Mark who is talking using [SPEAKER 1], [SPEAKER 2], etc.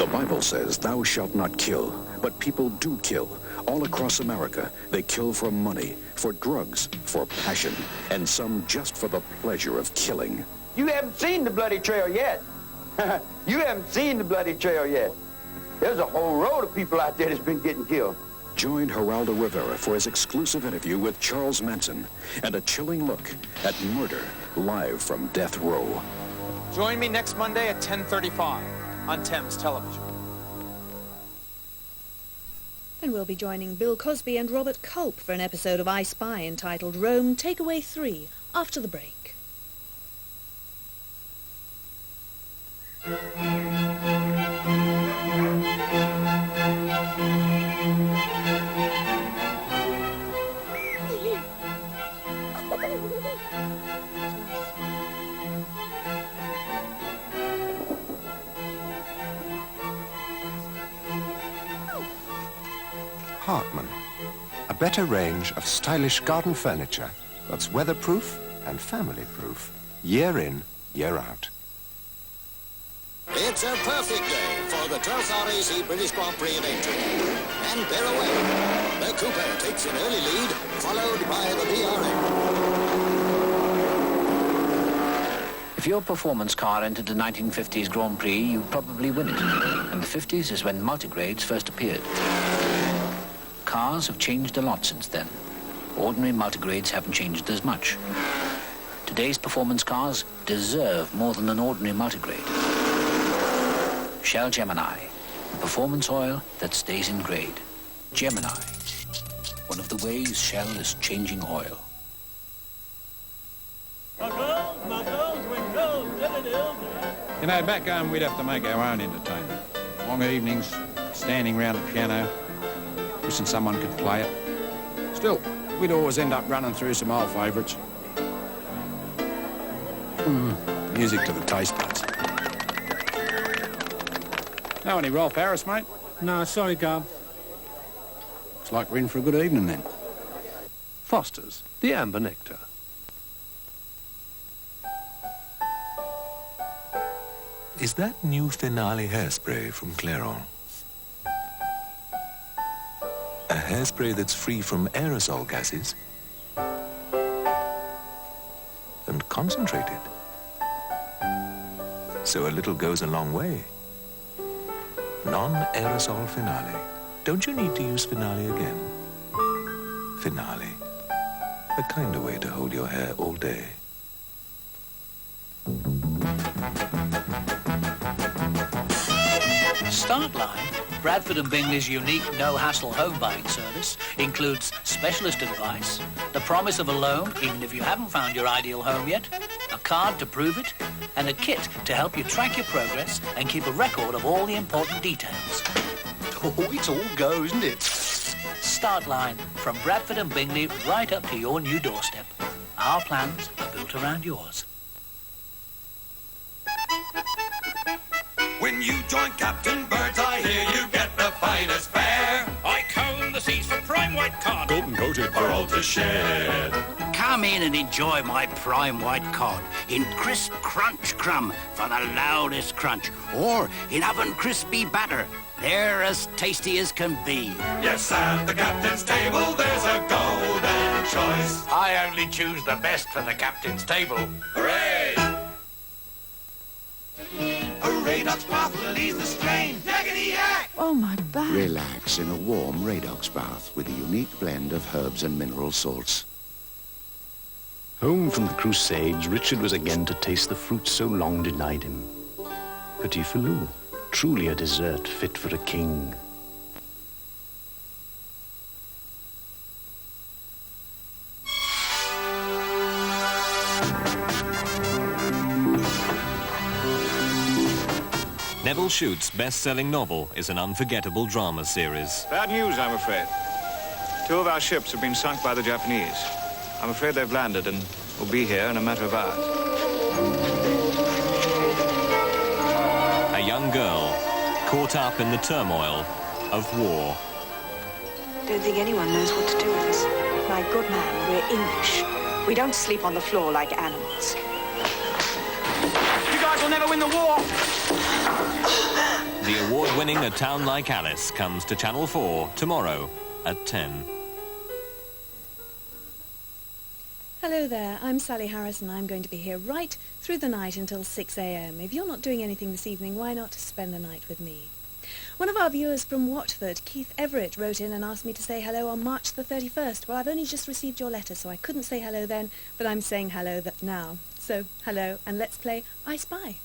[SPEAKER 1] The Bible says, "Thou shalt not kill," but people do kill. All across America, they kill for money, for drugs, for passion, and some just for the pleasure of killing.
[SPEAKER 2] You haven't seen the bloody trail yet. You haven't seen the bloody trail yet. There's a whole road of people out there that's been getting killed.
[SPEAKER 1] Join Geraldo Rivera for his exclusive interview with Charles Manson and a chilling look at murder live from death row.
[SPEAKER 3] Join me next Monday at 10:35 on Thames Television.
[SPEAKER 4] And we'll be joining Bill Cosby and Robert Culp for an episode of I Spy entitled Rome Takeaway 3 after the break.
[SPEAKER 5] Hartman, a better range of stylish garden furniture that's weatherproof and family-proof, year in, year out.
[SPEAKER 6] It's a perfect day for the 12th RAC British Grand Prix in entry. And they're away. The Cooper takes an early lead, followed by the BRM.
[SPEAKER 7] If your performance car entered the 1950s Grand Prix, you'd probably win it. And the 50s is when multigrades first appeared. Cars have changed a lot since then. Ordinary multigrades haven't changed as much. Today's performance cars deserve more than an ordinary multigrade. Shell Gemini, the performance oil that stays in grade. Gemini, one of the ways Shell is changing oil.
[SPEAKER 8] You know, back home we'd have to make our own entertainment. Long evenings, standing round the piano, wishing someone could play it. Still, we'd always end up running through some old favourites. Music to the taste buds. Know any Rolf Harris, mate?
[SPEAKER 9] No, sorry, Gub.
[SPEAKER 8] Looks like we're in for a good evening then.
[SPEAKER 9] Foster's, the Amber Nectar.
[SPEAKER 10] Is that new Finale hairspray from Clairon? A hairspray that's free from aerosol gases and concentrated. So a little goes a long way. Non-aerosol Finale. Don't you need to use Finale again? Finale. A kinder way to hold your hair all day.
[SPEAKER 7] Startline, Bradford and Bingley's unique no-hassle home buying service, includes specialist advice, the promise of a loan even if you haven't found your ideal home yet, a card to prove it, and a kit to help you track your progress and keep a record of all the important details.
[SPEAKER 6] Oh, it's all go, isn't it?
[SPEAKER 7] Startline, from Bradford and Bingley right up to your new doorstep. Our plans are built around yours.
[SPEAKER 11] When you join Captain Birds, I hear you get the finest fare. I comb the seas for prime white cod, golden coated for all to share.
[SPEAKER 12] Come in and enjoy my prime white cod in crisp crunch crumb for the loudest crunch, or in oven crispy batter. They're as tasty as can be.
[SPEAKER 11] Yes, at the captain's table there's a golden choice.
[SPEAKER 12] I only choose the best for the captain's table.
[SPEAKER 11] Hooray! A Radox bath will ease the strain. Yakety yak!
[SPEAKER 4] Oh, my back.
[SPEAKER 13] Relax in a warm Radox bath with a unique blend of herbs and mineral salts.
[SPEAKER 14] Home from the Crusades, Richard was again to taste the fruit so long denied him. Petit Filou, truly a dessert fit for a king.
[SPEAKER 15] Neville Shute's best-selling novel is an unforgettable drama series.
[SPEAKER 16] Bad news, I'm afraid. 2 of our ships have been sunk by the Japanese. I'm afraid they've landed and will be here in a matter of hours.
[SPEAKER 15] A young girl caught up in the turmoil of war.
[SPEAKER 17] Don't think anyone knows what to do with us. My good man, we're English. We don't sleep on the floor like animals.
[SPEAKER 2] You guys will never win the war.
[SPEAKER 15] The award-winning A Town Like Alice comes to Channel 4 tomorrow at 10.
[SPEAKER 4] Hello there, I'm Sally Harris and I'm going to be here right through the night until 6 a.m. If you're not doing anything this evening, why not spend the night with me? One of our viewers from Watford, Keith Everett, wrote in and asked me to say hello on March the 31st. Well, I've only just received your letter, so I couldn't say hello then, but I'm saying hello now. So, hello, and let's play I Spy.